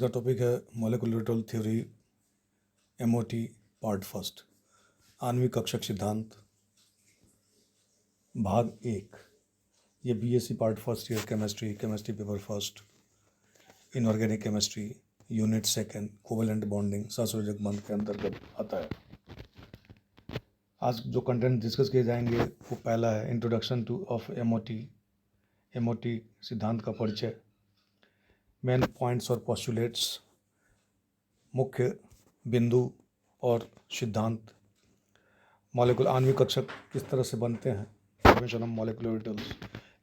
का टॉपिक है molecular theory MOT part first आणविक कक्षक सिद्धांत भाग 1। ये BSc part first year chemistry paper first inorganic chemistry unit second covalent bonding सहसंयोजक बंध के अंतर्गत आता है। आज जो कंटेंट डिस्कस किए जाएंगे वो पहला है इंट्रोडक्शन टू ऑफ एमओटी सिद्धांत का परिचय, मेन पॉइंट्स और पोस्टुलेट्स, मुख्य बिंदु और सिद्धांत, आणविक कक्षक किस तरह से बनते हैं, formation of molecular orbitals,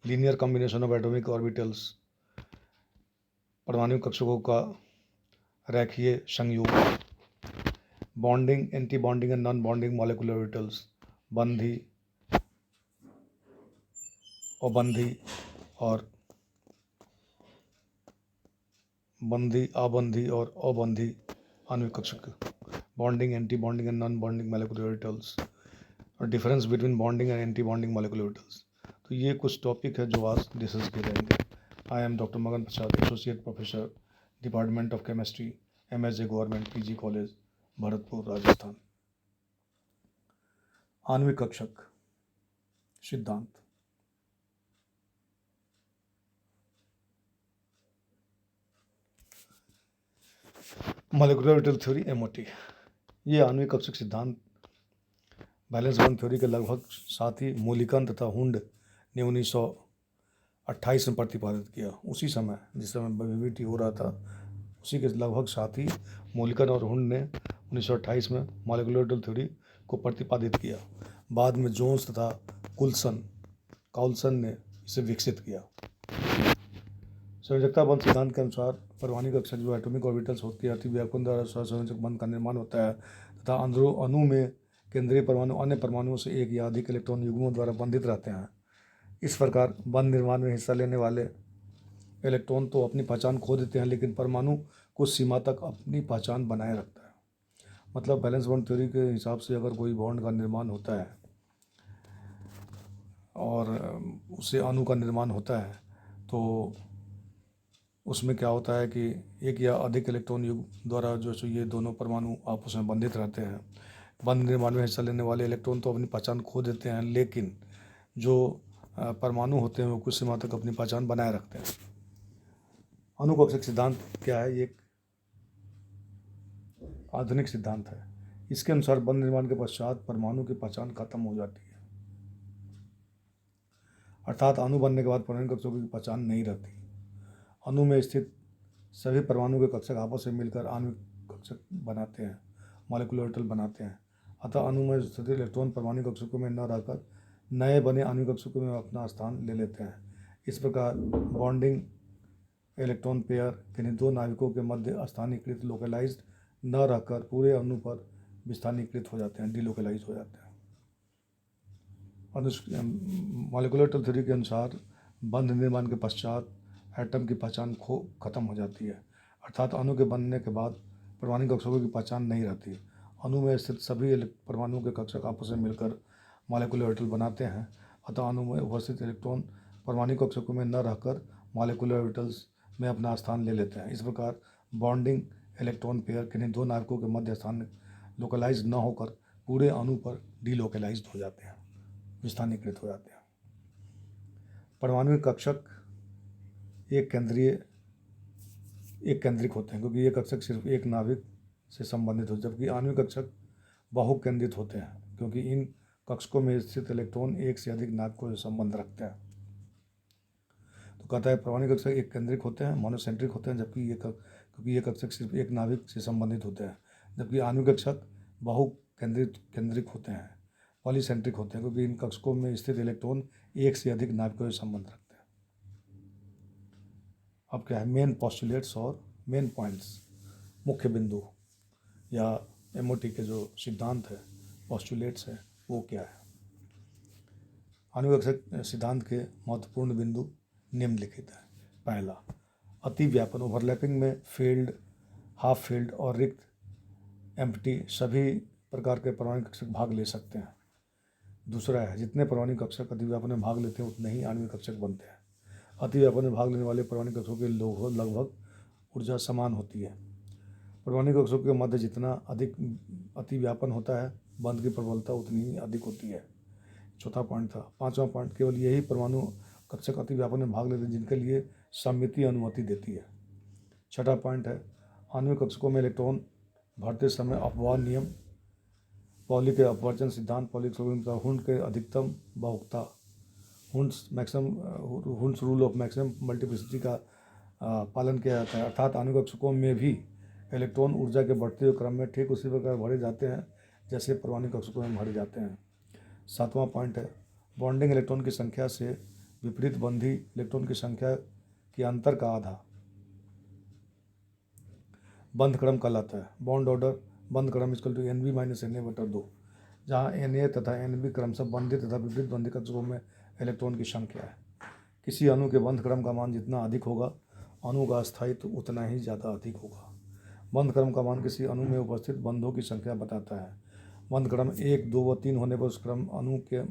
linear combination of atomic orbitals, परमाणु कक्षकों का रेखीय संयोग, bonding, anti bonding and non bonding molecular orbitals, बंधी, अबंधी और अबंधी आणविक कक्षक, bonding, anti bonding and non bonding molecular orbitals और difference between bonding and anti bonding molecular orbitals. तो ये कुछ टॉपिक है जो आज डिस्कस किए जाएंगे। आई am doctor Magan Prasad, associate professor, department of chemistry, MSJ government PG college, Bharatpur, Rajasthan. आणविक कक्षक सिद्धांत। मॉलिक्यूलर ऑर्बिटल थ्योरी MOT, ये आणविक कक्षक सिद्धांत बैलेंस बॉन्ड थ्योरी के लगभग साथ ही मूलिकन तथा हुंड ने 1928 में प्रतिपादित किया। उसी समय जिस समय BBT हो रहा था उसी के लगभग साथ ही मूलिकन और हुंड ने 1928 में मॉलिक्यूलर ऑर्बिटल थ्योरी को प्रतिपादित किया। बाद में जोन्स तथा काउल्सन ने इसे विकसित किया। संयोजकता बंध सिद्धांत के अनुसार परमाणु कक्षक जो एटॉमिक ऑर्बिटल्स होती है अतिव्यापन द्वारा सहसंयोजक बंध का निर्माण होता है तथा अणु में केंद्रीय परमाणु अन्य परमाणुओं से एक या अधिक इलेक्ट्रॉन युग्मों द्वारा बंधित रहते हैं। इस प्रकार बंध निर्माण में हिस्सा लेने वाले इलेक्ट्रॉन तो अपनी पहचान खो देते हैं, लेकिन परमाणु कुछ सीमा तक अपनी पहचान बनाए रखता है। मतलब बैलेंस बॉन्ड थ्योरी के हिसाब से अगर कोई बॉन्ड का निर्माण होता है और उससे अणु का निर्माण होता है तो उसमें क्या होता है कि एक या अधिक इलेक्ट्रॉन युग्म द्वारा जो ये दोनों परमाणु आपस में बंधित रहते हैं। बंध निर्माण में हिस्सा लेने वाले इलेक्ट्रॉन तो अपनी पहचान खो देते हैं, लेकिन जो परमाणु होते हैं वो कुछ सीमा तक अपनी पहचान बनाए रखते हैं। अणु कक्षक सिद्धांत क्या है? ये एक आधुनिक सिद्धांत है। इसके अनुसार बंध निर्माण के पश्चात परमाणु की पहचान खत्म हो जाती है, अर्थात अणु बनने के बाद परमाणु कक्षकों की पहचान नहीं रहती। अणु में स्थित सभी परमाणु के कक्षक आपस में मिलकर आणविक कक्षक बनाते हैं, मॉलिक्यूलर ऑर्बिटल बनाते हैं। अतः अणु में स्थित इलेक्ट्रॉन परमाणु कक्षकों में न रहकर नए बने आणविक कक्षकों में अपना स्थान ले लेते हैं। इस प्रकार बॉन्डिंग इलेक्ट्रॉन पेयर किन्हीं दो नाविकों के मध्य स्थानीयकृत लोकलाइज्ड न रहकर पूरे अणु पर विस्थानीकृत हो जाते हैं, डिलोकलाइज हो जाते हैं। मॉलिक्यूलर ऑर्बिटल थ्योरी के अनुसार बंध निर्माण के पश्चात एटम की पहचान खत्म हो जाती है, अर्थात अणु के बनने के बाद परमाणु कक्षकों की पहचान नहीं रहती। अणु में स्थित सभी परमाणु के कक्षक आपस में मिलकर मॉलिक्यूलर ऑर्बिटल बनाते हैं। अतः अणु में उपस्थित इलेक्ट्रॉन परमाणु कक्षकों में न रहकर मॉलिक्यूलर ऑर्बिटल्स में अपना स्थान ले लेते हैं। इस प्रकार बॉन्डिंग इलेक्ट्रॉन पेयर किन्हीं दो नाविकों के मध्य स्थान लोकलाइज न होकर पूरे अणु पर डीलोकलाइज हो जाते हैं, विस्थानीकृत हो जाते हैं। परमाणु कक्षक एक केंद्रिक होते हैं क्योंकि ये कक्षक सिर्फ एक नाभिक से संबंधित होते हैं, जबकि आणविक कक्षक बहुकेंद्रित होते हैं क्योंकि इन कक्षकों में स्थित इलेक्ट्रॉन एक से अधिक नाभिकों से संबंध रखते हैं। तो कहता है परमाणु कक्षक एक केंद्रिक होते हैं, मोनोसेंट्रिक होते हैं, क्योंकि ये कक्षक सिर्फ एक नाभिक से संबंधित होते हैं, जबकि आणविक कक्षक केंद्रिक होते हैं, पॉलीसेंट्रिक होते हैं, क्योंकि इन कक्षकों में स्थित इलेक्ट्रॉन एक से अधिक नाभिकों से संबंध रखते हैं। अब क्या है मेन पोस्टुलेट्स और मेन पॉइंट्स, मुख्य बिंदु या MOT के जो सिद्धांत है, पोस्टुलेट्स है, वो क्या है? आणविक कक्षक सिद्धांत के महत्वपूर्ण बिंदु निम्नलिखित है। पहला, अतिव्यापन, ओवरलैपिंग में फील्ड, हाफ फील्ड और रिक्त एम्प्टी सभी प्रकार के परमाणु कक्षक भाग ले सकते हैं। दूसरा है जितने परमाणु कक्षक अतिव्यापन में भाग लेते हैं उतने ही आणविक कक्षक बनते हैं। अतिव्यापन में भाग लेने वाले परमाणु कक्षकों के लगभग ऊर्जा समान होती है। परमाणु कक्षों के मध्य जितना अधिक अतिव्यापन होता है, बंध की प्रबलता उतनी ही अधिक होती है। चौथा पॉइंट था। पांचवा पॉइंट, केवल यही परमाणु कक्षक अतिव्यापन में भाग लेते हैं जिनके लिए सममितीय अनुमति देती है। छठा पॉइंट है, आणविक कक्षकों में इलेक्ट्रॉन भरते समय अपवाह नियम, पॉली के अपवर्जन सिद्धांत, पॉली हुंड के अधिकतम बहुकता, Hund's rule of maximum multiplicity का पालन किया जाता है। अर्थात आणविक कक्षकों में भी इलेक्ट्रॉन ऊर्जा के बढ़ते हुए क्रम में ठीक उसी प्रकार भरे जाते हैं जैसे परमाणु कक्षकों में भरे जाते हैं। सातवां पॉइंट है, बॉन्डिंग इलेक्ट्रॉन की संख्या से विपरीत बंधी इलेक्ट्रॉन की संख्या के अंतर का आधा बंध क्रम कहलाता है। बॉन्ड ऑर्डर बंध क्रम equal to NB minus Na/2, जहाँ Na तथा Nb क्रमशः बंधी तथा विपरीत बंधी कक्षकों में इलेक्ट्रॉन की संख्या है। किसी अणु के बंध क्रम का मान जितना अधिक होगा, अणु का स्थायित्व उतना ही ज़्यादा अधिक होगा। बंध क्रम का मान किसी अणु में उपस्थित बंधों की संख्या बताता है। बंध क्रम 1, 2 व 3 होने पर उस क्रम अणु के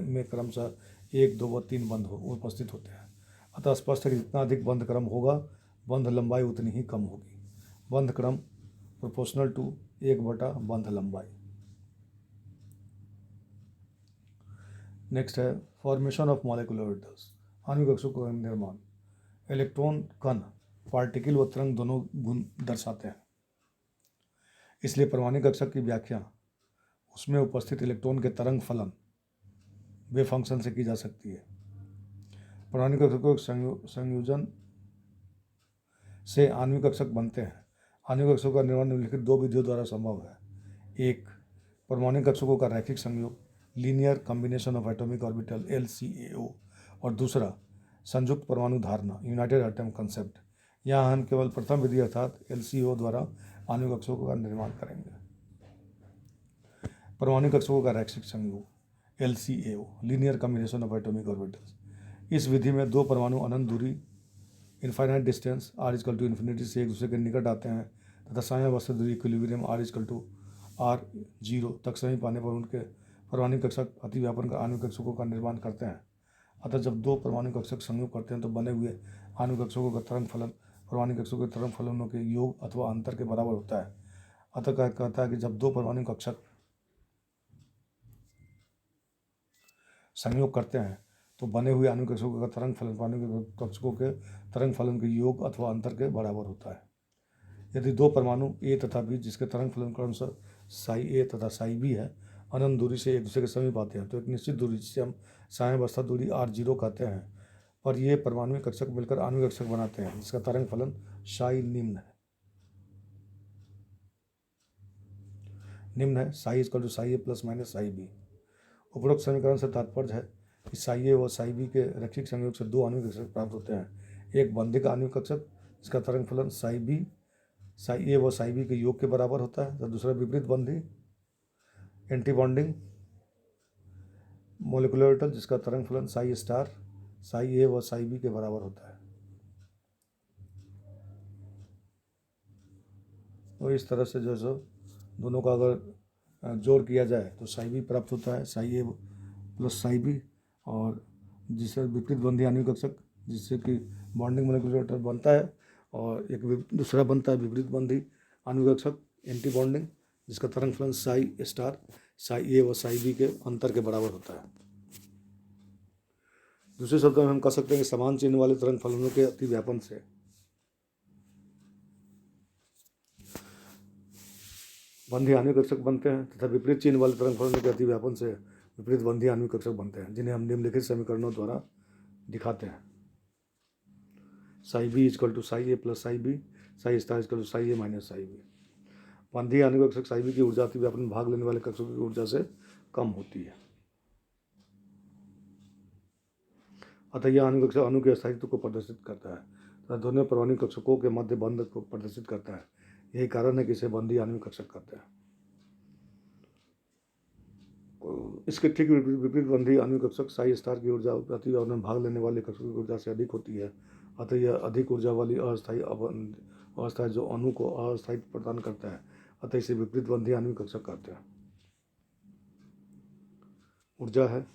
में क्रमशः 1, 2 व 3 बंध उपस्थित होते हैं। अतः स्पष्ट है कि जितना अधिक बंध क्रम होगा, बंध लंबाई उतनी ही कम होगी। बंध क्रम प्रोपोर्शनल टू 1 बटा बंध लंबाई। नेक्स्ट है फॉर्मेशन ऑफ मॉलिक्यूलर ऑर्बिटल्स, आणविक कक्षकों का निर्माण। इलेक्ट्रॉन कण पार्टिकल व तरंग दोनों गुण दर्शाते हैं, इसलिए परमाणु कक्षक की व्याख्या उसमें उपस्थित इलेक्ट्रॉन के तरंग फलन वेव फंक्शन से की जा सकती है। परमाणु कक्षकों के संयोजन से आणविक कक्षक बनते हैं। आणविक कक्षकों का निर्माण निम्नलिखित दो विधियों द्वारा संभव है। एक, परमाणु कक्षकों का रैखिक संयोग, linear combination of atomic orbital LCAO, और दूसरा, संयुक्त परमाणु धारणा, यूनाइटेड एटम कंसेप्ट। यहाँ हम केवल प्रथम विधि अर्थात LCAO द्वारा आणविक कक्षकों का निर्माण करेंगे। परमाणु कक्षकों का रैखिक संयोग LCAO, linear combination of atomic orbitals. इस विधि में दो परमाणु अनंत दूरी इनफाइनाइट डिस्टेंस r=इन्फिनिटी से एक दूसरे के निकट आते हैं तथा साम्यावस्था दूरी इक्विलिब्रियम r=r0 तक समीप आने पर उनके परमाणु कक्षक अतिव्यापन का आणविक कक्षकों का निर्माण करते हैं। अतः जब दो परमाणु कक्षक संयोग करते हैं तो बने हुए आणविक कक्षकों का तरंग फलन परमाणु कक्षकों के तरंग फलनों के योग अथवा अंतर के बराबर होता है। अतः कहता है कि जब दो परमाणु कक्षक संयोग करते हैं तो बने हुए आणविक कक्षकों का तरंग फलन परमाणु कक्षकों के तरंग फलन के योग अथवा अंतर के बराबर होता है। यदि दो परमाणु A तथा B जिसके तरंग फलन क्रमशः psi A तथा psi B है, अनंत दूरी से एक दूसरे के समीप आते हैं तो एक निश्चित दूरी जिसे हम साम्यावस्था दूरी r0 कहते हैं पर ये परमाणु कक्षक मिलकर आणविक कक्षक बनाते हैं जिसका तरंग फलन psi निम्न है psi = psi A + psi B। उपरोक्त समीकरण से तात्पर्य है कि psi A व psi B के रैखिक संयोग से दो आणविक कक्षक प्राप्त होते हैं। एक बंधिक आणविक कक्षक जिसका तरंग फलन psi A व psi B के योग के बराबर होता है तथा दूसरा विपरीत बंधी एंटी बॉन्डिंग मॉलिक्यूलर ऑर्बिटल जिसका तरंग फलन psi A व psi B के बराबर होता है। तो इस तरह से जो दोनों का अगर जोड़ किया जाए तो psi B प्राप्त होता है, psi A + psi B, और जिससे विपरीत बंधी आणविक कक्षक जिससे कि बॉन्डिंग मॉलिक्यूलर ऑर्बिटल बनता है, और एक दूसरा बनता है विपरीत बंधी आणविक कक्षक एंटी बॉन्डिंग जिसका तरंग फलन psi A व psi B के अंतर के बराबर होता है। दूसरे शब्दों में हम कह सकते हैं कि समान चिन्ह वाले तरंग फलनों के अतिव्यापन से बंधी आणविक कक्षक बनते हैं तथा विपरीत चिन्ह वाले तरंग फलनों के अतिव्यापन से विपरीत बंधी आणविक कक्षक बनते हैं, जिन्हें हम निम्नलिखित समीकरणों द्वारा दिखाते हैं। psi B = psi A + psi B, psi = psi A - psi B। बंधी आणविक कक्षक psi B की ऊर्जा अतिव्यापन में भाग लेने वाले कक्षकों की ऊर्जा से कम होती है, अतः यह आणविक कक्षक अणु के अस्तित्व को प्रदर्शित करता है तथा दोनों परमाणु कक्षकों के मध्य बंध को प्रदर्शित करता है। यही कारण है कि इसे बंधी आणविक कक्षक कहते हैं। इसके ठीक विपरीत बंधी आणविक कक्षक psi की ऊर्जा अतिव्यापन में भाग लेने वाले कक्षकों की ऊर्जा से अधिक होती है, अतः यह अधिक ऊर्जा वाली अवस्था जो अणु को अस्थायित्व प्रदान करता है, अतः इसे विपरीत बंधी आणविक कक्षक कहते हैं। ऊर्जा है,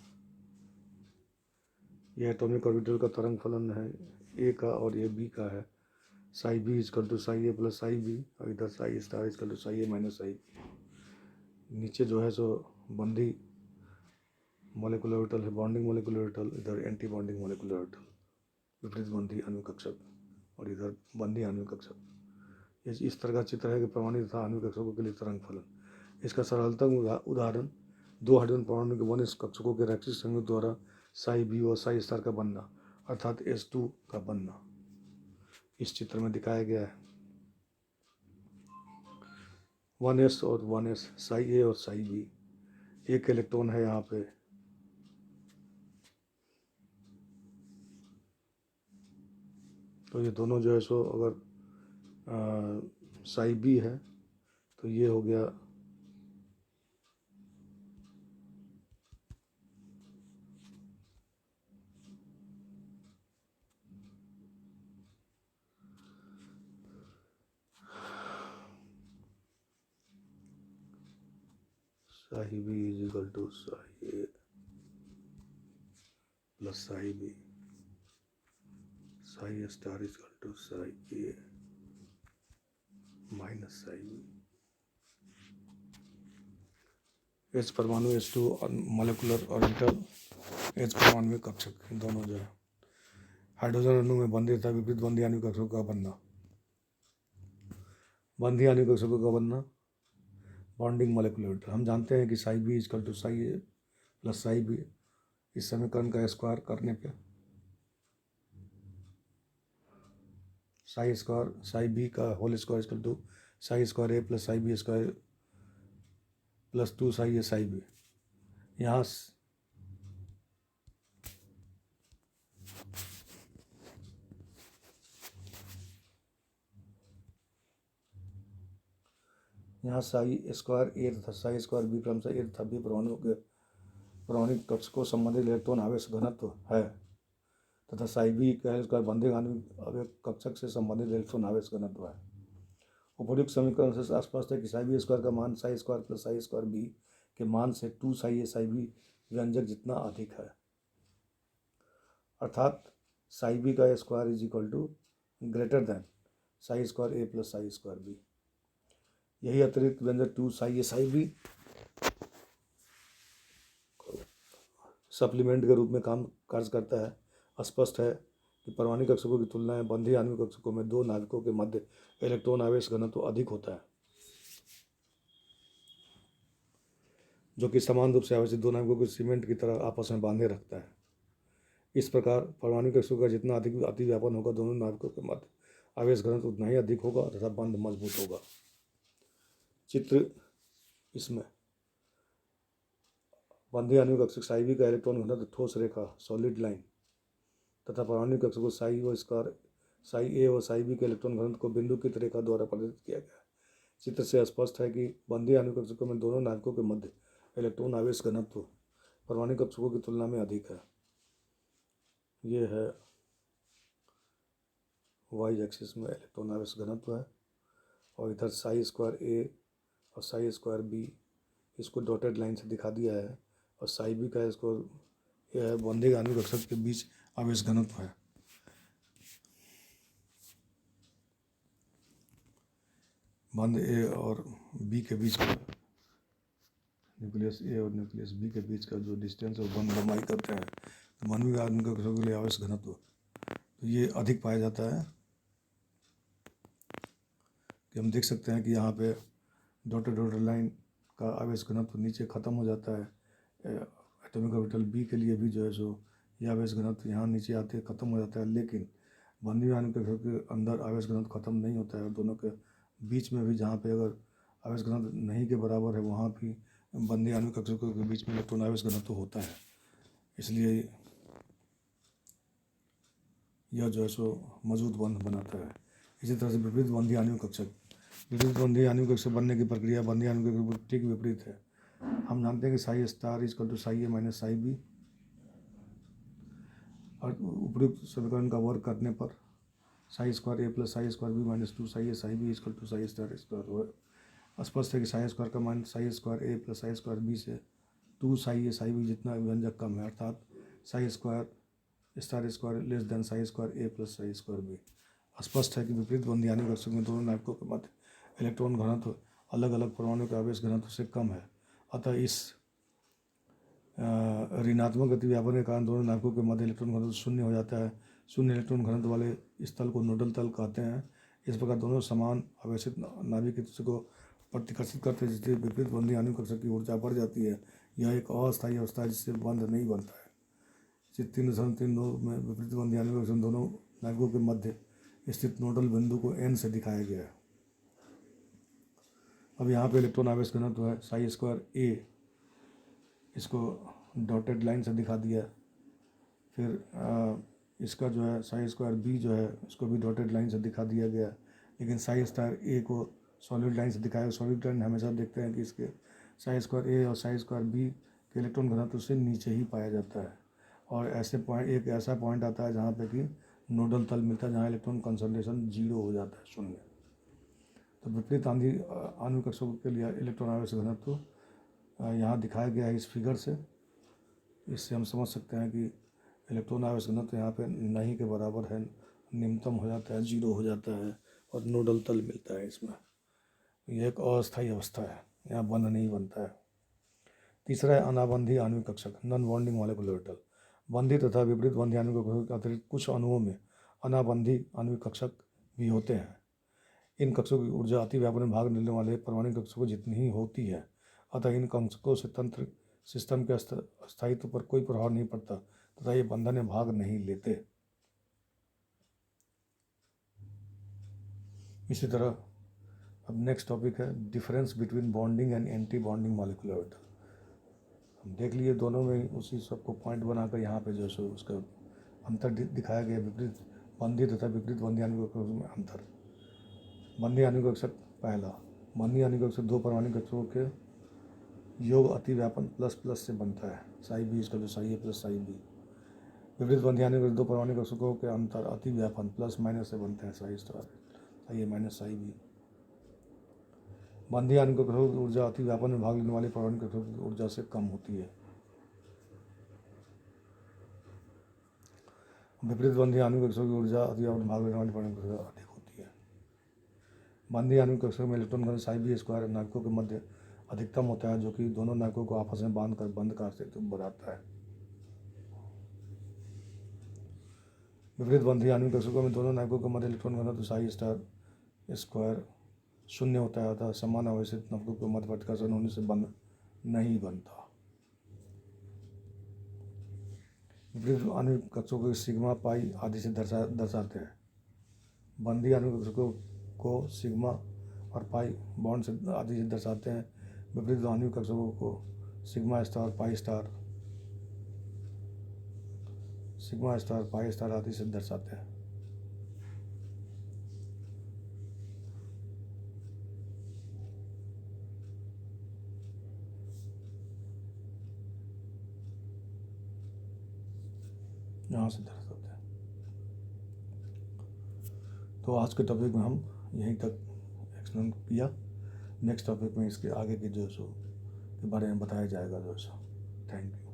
यह एटॉमिक ऑर्बिटल का तरंग फलन है A का और ये B का है। Psi B is equal to psi A plus psi B, और इधर psi star is equal to psi A minus psi B. नीचे जो है सो बंदी मॉलिक्यूलर ऑर्बिटल है, बॉन्डिंग मॉलिक्यूलर ऑर्बिटल, इधर एंटी बॉन्डिंग मॉलिक्यूलर ऑर्बिटल, विपरीत बंदी आणविक कक्षक, और इधर बंदी आणविक कक्षक। इस तरह का चित्र है कि परमाणु तथा आणविक कक्षकों के लिए तरंग फलन। इसका सरलतम उदाहरण दो हाइड्रोजन परमाणु के बने कक्षकों के रैखिक संयुग्म द्वारा साई बी और साई स्टार का बनना, अर्थात S2 का बनना, इस चित्र में दिखाया गया है। 1s और 1s, साई ए और साई बी, एक इलेक्ट्रॉन है यहाँ पे, तो ये दोनों जो है सो अगर साई बी है तो ये हो गया psi B is equal to psi A plus psi B, psi star is equal to psi A minus psi B. H परमाणु H2 और मॉलिक्यूलर ऑर्बिटल, एच परमाणु कक्षक, दोनों जो है हाइड्रोजन अणु में बंदी तथा विपरीत बंदी आणविक कक्षकों का बनना। बंदी आणविक कक्षकों का बनना, बॉन्डिंग मॉलिक्यूलर ऑर्बिटल। हम जानते हैं कि psi B is equal to psi A plus psi B, इस समीकरण का स्क्वायर करने पे साई बी का whole square is equal to psi square A plus psi B square plus 2 psi A psi B. यहाँ साई स्क्वायर ए तथा साई स्क्वायर बी क्रमशः ए तथा बी परमाणु के परमाणु कक्ष को संबंधित इलेक्ट्रॉन आवेश घनत्व है, तथा साई बी का स्क्वायर बंधे आणविक कक्षक से संबंधित इलेक्ट्रॉन आवेश घनत्व है। उपयुक्त समीकरण से स्पष्ट है कि साई बी स्क्वायर का मान psi square plus psi square B के मान से 2 साई ए साई बी व्यंजक जितना अधिक है, अर्थात साई बी का square is equal to greater than psi square A plus psi square B. यही अतिरिक्त व्यंजक 2 psi A psi B supplement के रूप में कार्य करता है। स्पष्ट है कि परमाणु कक्षकों की तुलना में बंधी आणविक कक्षकों में दो नाभिकों के मध्य इलेक्ट्रॉन आवेश घनत्व अधिक होता है, जो कि समान रूप से आवेशित दो नाभिकों को सीमेंट की तरह आपस में बांधे रखता है। इस प्रकार परमाणु कक्षकों का जितना अधिक अतिव्यापन होगा, दोनों नाभिकों के मध्य आवेश घनत्व उतना ही अधिक होगा तथा बंध मजबूत होगा। चित्र इसमें बंधी आणविक कक्षक साई बी का इलेक्ट्रॉन घनत्व ठोस रेखा सॉलिड लाइन तथा परमाणु कक्षक को साई ए और साई बी के इलेक्ट्रॉन घनत्व को बिंदुकित रेखा द्वारा प्रदर्शित किया गया है। चित्र से स्पष्ट है कि बंधी आणविक कक्षकों में दोनों नाभिकों के मध्य इलेक्ट्रॉन आवेश घनत्व परमाणु कक्षकों की तुलना में अधिक है। ये है वाई एक्सिस में इलेक्ट्रॉन आवेश घनत्व है, और इधर साई स्क्वायर ए और साई स्क्वायर बी, इसको डॉटेड लाइन से दिखा दिया है, और साई बी का इसको यह है बंधी आणविक कक्षक के बीच आवेश घनत्व है। बंध ए और बी के बीच का न्यूक्लियस ए और न्यूक्लियस बी के बीच का जो डिस्टेंस है वो बंध लंबाई करते हैं, तो बंधी आणविक कक्षकों के लिए आवेश घनत्व तो ये अधिक पाया जाता है। कि हम देख सकते हैं कि यहाँ पे डॉटेड लाइन का आवेश घनत्व नीचे ख़त्म हो जाता है। एटॉमिक ऑर्बिटल बी के लिए भी जो है सो ये आवेश घनत्व यहाँ नीचे आते ख़त्म हो जाता है, लेकिन बंधी आणविक कक्षकों के अंदर आवेश घनत्व ख़त्म नहीं होता है, और दोनों के बीच में भी जहाँ पे अगर आवेश घनत्व नहीं के बराबर है वहाँ भी बंधी आणविक कक्षकों के बीच में इलेक्ट्रॉन आवेश घनत्व होता है। इसलिए यह जो है सो मजबूत बंध बनाता है। इसी तरह से विपरीत बंधी आणविक कक्षक, विपरीत बंधी आणविक कक्षक बनने की प्रक्रिया बंधी आणविक कक्षक के ठीक विपरीत है। हम जानते हैं कि psi star is equal to psi A minus psi B, और उपयुक्त समीकरण का वर्ग करने पर psi square A plus psi square B minus 2 psi A psi B is equal to psi star square. स्पष्ट है कि साई स्क्वायर का मान psi square A plus psi square B से 2 साई ए साई बी जितना व्यंजक कम है, अर्थात psi square star square less than psi square A plus psi square B. स्पष्ट है कि विपरीत बंधीयानी कक्षक में दोनों नाभिकों के मध्य इलेक्ट्रॉन घनत्व अलग अलग परमाणु के आवेश घनत्व से कम है। अतः इस ऋणात्मक गति व्यापन के कारण दोनों नाभिकों के मध्य इलेक्ट्रॉन घनत्व शून्य हो जाता है। शून्य इलेक्ट्रॉन घनत्व वाले इस तल को नोडल तल कहते हैं। इस प्रकार दोनों समान आवेशित नाभिक एक दूसरे को प्रतिकर्षित करते हैं, जिससे विपरीत बंधीयानी कक्षक की ऊर्जा बढ़ जाती है। यह एक अस्थायी अवस्था है जिससे बंध नहीं बनता है। चित्र 3.32 में विपरीत बंधीयानी कक्षक दोनों नाभिकों के मध्य स्थित नोडल बिंदु को n से दिखाया गया है। अब यहाँ पे इलेक्ट्रॉन आवेश घनत्व है साई स्क्वायर a, इसको डॉटेड लाइन से दिखा दिया। फिर इसका जो है साई स्क्वायर b जो है इसको भी डॉटेड लाइन से दिखा दिया गया। लेकिन साई स्क्वायर a को सॉलिड लाइन से दिखाया। सॉलिड लाइन हमेशा देखते हैं कि इसके साई स्क्वायर a और साई स्क्वायर b के इलेक्ट्रॉन घनत्व से नीचे ही पाया जाता है। और ऐसे पॉइंट, एक ऐसा पॉइंट आता है जहाँ पे कि नोडल तल मिलता है, जहाँ इलेक्ट्रॉन कंसंट्रेशन 0 हो जाता है, शून्य। तो विपरीत आणविक कक्षकों के लिए इलेक्ट्रॉन आवेश घनत्व यहाँ दिखाया गया है इस फिगर से। इससे हम समझ सकते हैं कि इलेक्ट्रॉन आवेश घनत्व यहाँ पे नहीं के बराबर है, न्यूनतम हो जाता है, 0 हो जाता है और नोडल तल मिलता है इसमें। यह एक अस्थायी अवस्था है, यहाँ बंध नहीं बनता है। तीसरा है अनाबंधी आणविक कक्षक, नॉन बॉन्डिंग मॉलिक्यूलर ऑर्बिटल। बंधी तथा विपरीत बंधी आणविक कक्षकों के अतिरिक्त कुछ अणुओं में अनाबंधी आणविक कक्षक भी होते हैं। इन कक्षकों की ऊर्जा अतिव्यापन में भाग लेने वाले परमाणु कक्षकों जितनी ही होती है। अतः इन कक्षकों से तंत्र सिस्टम के स्थायित्व पर कोई प्रभाव नहीं पड़ता तथा ये बंधन में भाग नहीं लेते। इसी तरह अब नेक्स्ट टॉपिक है difference between bonding and anti bonding molecular orbital. हम देख लिए दोनों में उसी सबको पॉइंट बनाकर यहाँ पे जो है उसका अंतर दिखाया गया, विपरीत बंधी तथा विपरीत बंधी आणविक कक्षकों में अंतर। बंधी आणविक कक्षक पहला, बंधी आणविक कक्षक दो परमाणु कक्षकों के योग अतिव्यापन प्लस प्लस से बनता है, साई बी इसका जो Sai A plus psi B. विपरीत बंधी आणविक कक्षक दो परमाणु कक्षकों के अंतर अतिव्यापन प्लस माइनस से बनते हैं, Sai star Sai A minus psi B. बंधी आणविक कक्षकों की ऊर्जा अतिव्यापन में भाग लेने वाले परमाणु कक्षकों की ऊर्जा से कम होती है। विपरीत बंधी आणविक कक्षकों की ऊर्जा अतिव्यापन में भाग लेने वाले परमाणु कक्षकों से अधिक होती है। बंधी आणविक कक्षकों में इलेक्ट्रॉन घनत्व साई बी स्क्वायर नाभिकों के मध्य अधिकतम होता है, जो कि दोनों नाभिकों को आपस में बांधकर बंध का अस्तित्व बढ़ाता है। विपरीत बंधी आणविक कक्षकों में दोनों नाभिकों के मध्य इलेक्ट्रॉन घनत्व साई स्टार स्क्वायर शून्य होता है, अतः समान आवेशित नाभिकों के मध्य प्रतिकर्षण होने से बंध नहीं बनता। विपरीत आणविक कक्षकों को सिग्मा पाई आदि से दर्शाते हैं। बंधी आणविक कक्षकों को सिग्मा और पाई बॉन्ड से आदि से दर्शाते हैं। विपरीत आणविक कक्षकों को सिग्मा स्टार पाई स्टार आदि से दर्शाते हैं। यहाँ से दर्शाते हैं। तो आज के टॉपिक में हम यहीं तक एक्सप्लेन किया। नेक्स्ट टॉपिक में इसके आगे के जो सो के बारे में बताया जाएगा जो सो। Thank you.